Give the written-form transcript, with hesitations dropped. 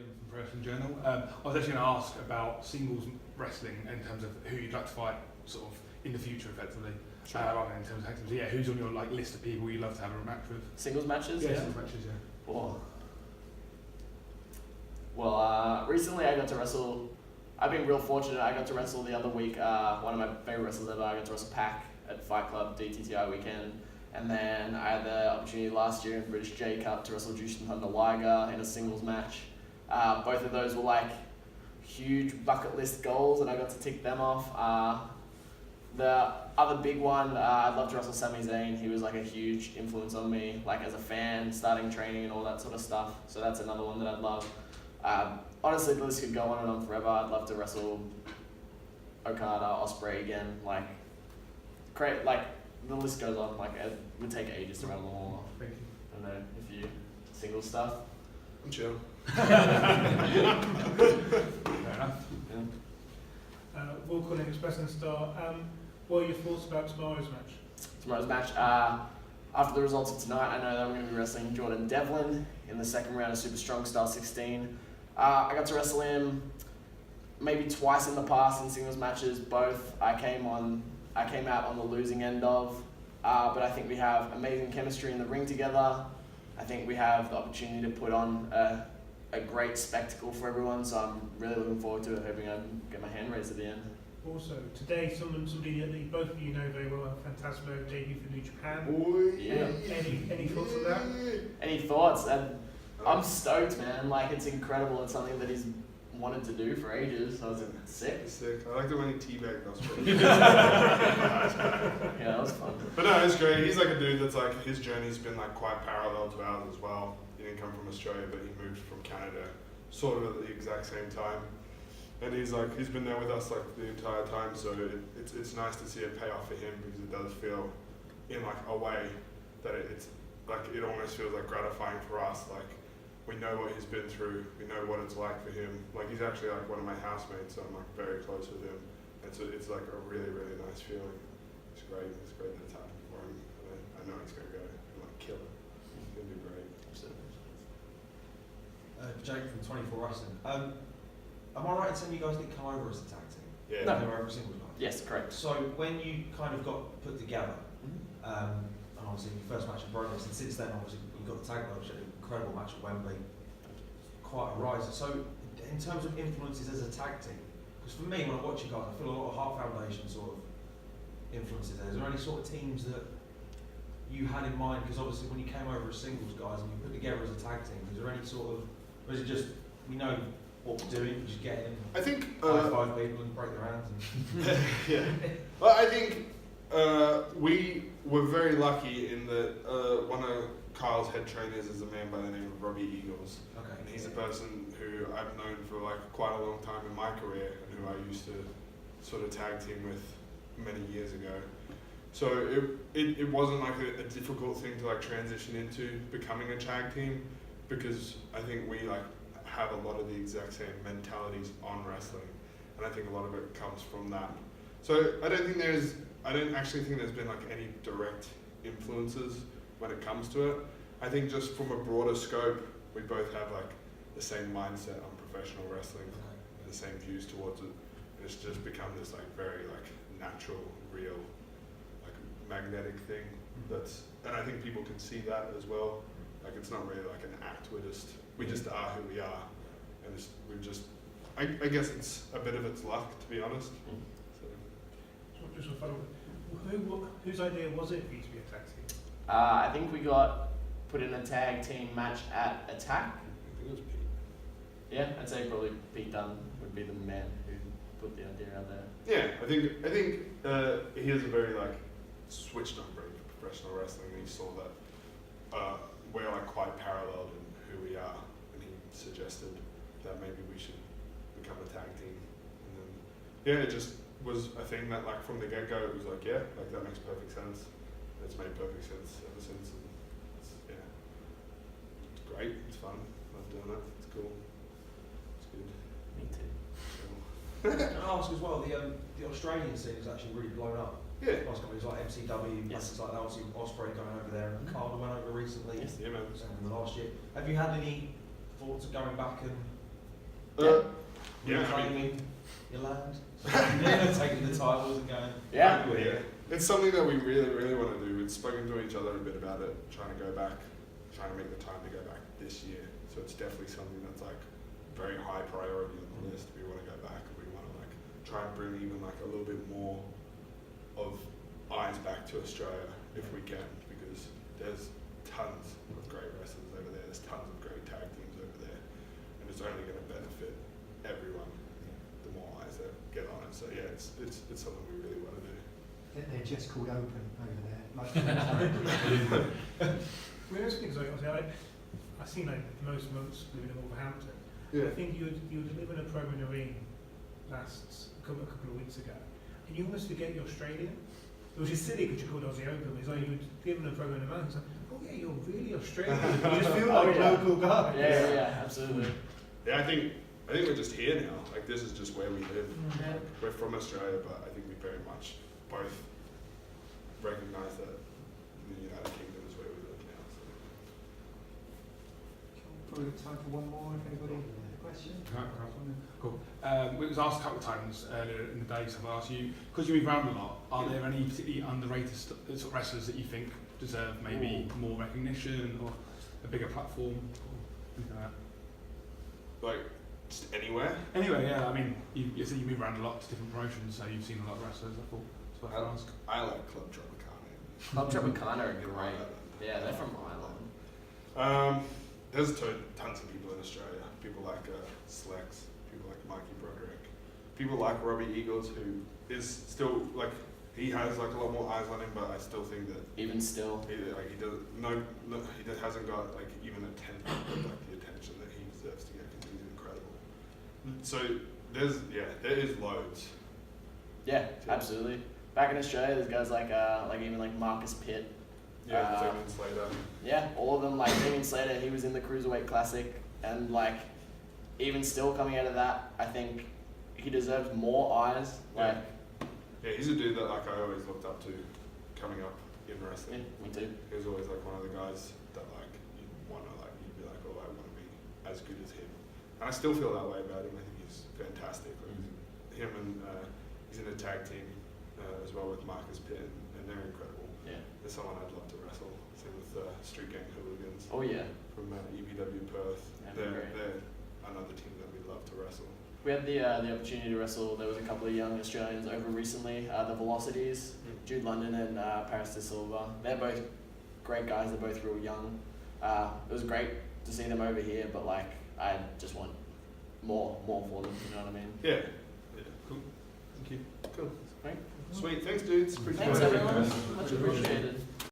Liam from Pro Wrestling Journal. I was actually going to ask about singles wrestling in terms of who you'd like to fight sort of in the future, effectively. Sure. Rather than in terms of tag teams. Yeah, who's on your list of people you'd love to have a match with? Singles matches? Yeah, singles matches, yeah. Oh. Well, recently I got to wrestle. I've been real fortunate. I got to wrestle the other week. One of my favorite wrestlers ever. I got to wrestle Pac at Fight Club DTTI weekend. And then I had the opportunity last year in British J Cup to wrestle Jushin Thunder Liger in a singles match. Both of those were like huge bucket list goals, and I got to tick them off. The other big one, I'd love to wrestle Sami Zayn. He was like a huge influence on me, like as a fan, starting training and all that sort of stuff. So that's another one that I'd love. Honestly, the list could go on and on forever. I'd love to wrestle Okada, Ospreay again. Like the list goes on. Like it would take ages to rattle them all off. Thank you. I don't know if you single stuff. I'm chill. Fair enough. Yeah. Will Corning, Express and Star. What are your thoughts about tomorrow's match? Tomorrow's match. After the results of tonight, I know that I'm going to be wrestling Jordan Devlin in the second round of Super Strong Style 16. I got to wrestle him maybe twice in the past in singles matches. Both I came out on the losing end of, but I think we have amazing chemistry in the ring together. I think we have the opportunity to put on a great spectacle for everyone, so I'm really looking forward to it, hoping I can get my hand raised at the end. Also, today, somebody that both of you know very well, Phantasmo, JB for New Japan. Yeah. Any thoughts on that? Any thoughts? I'm stoked, man. Like, it's incredible. It's something that he's wanted to do for ages. I was sick. I liked it when he teabagged us. Yeah, that was fun. But no, it's great. He's like a dude that's like, his journey's been like quite parallel to ours as well. He didn't come from Australia, but he moved from Canada sort of at the exact same time. And he's been there with us like the entire time, so it's nice to see it pay off for him, because it does feel in like a way that it's like, it almost feels like gratifying for us. Like, we know what he's been through, we know what it's like for him. Like, he's actually like one of my housemates, so I'm like very close with him. And so it's like a really, really nice feeling. It's great that it's happening for him. And I know he's gonna go and like kill it. He's gonna do great. Jake from 24 Wrestling. Am I right in saying you guys didn't come over as a tag team? Yeah. No. You were over a singles match? Yes, correct. So when you kind of got put together, and obviously your first match in Progress, and since then obviously you got the tag match, an incredible match at Wembley, quite a rise. So in terms of influences as a tag team, because for me when I watch you guys, I feel a lot of Heart Foundation sort of influences there. Is there any sort of teams that you had in mind? Because obviously when you came over as singles guys and you put together as a tag team, is there any sort of, or is it just, we know what we're doing, we just get in, I think high five people and break their hands? And yeah. Well, I think we were very lucky in that one of Kyle's head trainers is a man by the name of Robbie Eagles. okay. And he's a person who I've known for like quite a long time in my career, and who I used to sort of tag team with many years ago. So it wasn't like a difficult thing to like transition into becoming a tag team, because I think we like have a lot of the exact same mentalities on wrestling, and I think a lot of it comes from that. So I don't actually think there's been like any direct influences when it comes to it. I think just from a broader scope, we both have like the same mindset on professional wrestling and the same views towards it. And it's just become this like very like natural, real, like magnetic thing and I think people can see that as well. Like, it's not really like an act, we just are who we are, and I guess it's a bit of its luck, to be honest. So. Just for fun, whose idea was it for you to be a tag team? I think we got put in a tag team match at Attack. I think it was Pete. Yeah, I'd say probably Pete Dunne would be the man who put the idea out there. Yeah, I think he has a very like switched on brain for professional wrestling, and he saw that we're like quite paralleled in who we are, and he suggested that maybe we should become a tag team. And then yeah, it just was a thing that like from the get go it was like, yeah, like that makes perfect sense. It's made perfect sense ever since, and it's great, it's fun, love doing it, it's cool, it's good. Me too. So. Can I ask as well, the Australian scene has actually really blown up. Yeah. Last companies like MCW, Yes. places like that, obviously Ospreay going over there, and Carter went over recently. Yes. Yeah, man. Same in the last year. Have you had any thoughts of going back and Yeah, I reclaiming your land, taking the titles and going. Yeah. It's something that we really, really want to do. We've spoken to each other a bit about it, trying to go back, trying to make the time to go back this year. So it's definitely something that's like very high priority on the list. We want to go back and we want to like try and bring even like a little bit more of eyes back to Australia if we can, because there's tons of great wrestlers over there. There's tons of great tag teams over there, and it's only going to benefit everyone the more eyes that get on it. So yeah, it's something we really want to do. They're just called Open over there. Like, Whereas things like I seen like most months living in Wolverhampton. Yeah. I think you were delivering a promo in the ring a couple of weeks ago, and you almost forget you're Australian. It was just silly because you called Aussie Open. It's like you were giving a promo in the mountains. Like, oh yeah, you're really Australian. You just feel like a local guy. Yeah, absolutely. Yeah, I think we're just here now. Like this is just where we live. Yeah. Like, we're from Australia, but I think we very much both recognise that the United Kingdom is where we live now. So. probably got time for one more if anybody has a question. Cool. We was asked a couple of times earlier in the day, so I've asked you, because you move around a lot, are there any particularly underrated sort of wrestlers that you think deserve maybe more recognition or a bigger platform or anything like that? Like, just anywhere? Anyway, yeah, I mean, you said you move around a lot to different promotions, so you've seen a lot of wrestlers, I thought. That's what I ask. I like Club Tropicana. Club Tropicana are great. Yeah, they're from Ireland. There's tons of people in Australia. People like Slex, people like Mikey Broderick, people like Robbie Eagles, who is still like, he has like a lot more eyes on him, but I still think that Even still. he hasn't got like even a tenth of like the attention that he deserves to get, because he's incredible. So there is loads. Yeah, absolutely. Back in Australia, there's guys like even like Marcus Pitt. Yeah, Damien Slater. Yeah, all of them. Like Damien Slater, he was in the Cruiserweight Classic, and like even still coming out of that, I think he deserves more eyes. Like, Yeah, he's a dude that like I always looked up to coming up in yeah, wrestling. me too. He was always like one of the guys that like you'd be like, oh, I want to be as good as him. And I still feel that way about him. I think he's fantastic. Like, him and he's in a tag team as well with Marcus Pitt, and they're incredible. Yeah. There's someone I'd love to wrestle. Same with Street Gang Hooligans Oh yeah. from EPW Perth. That'd be great. They're another team that we'd love to wrestle. We had the opportunity to wrestle. There was a couple of young Australians over recently. The Velocities, Jude London and Paris De Silva. They're both great guys. They're both real young. It was great to see them over here, but like I just want more for them. You know what I mean? Yeah. Cool. Thank you. Cool. Great. Sweet. Thanks, dudes. Appreciate Thanks it. everyone. Much appreciated.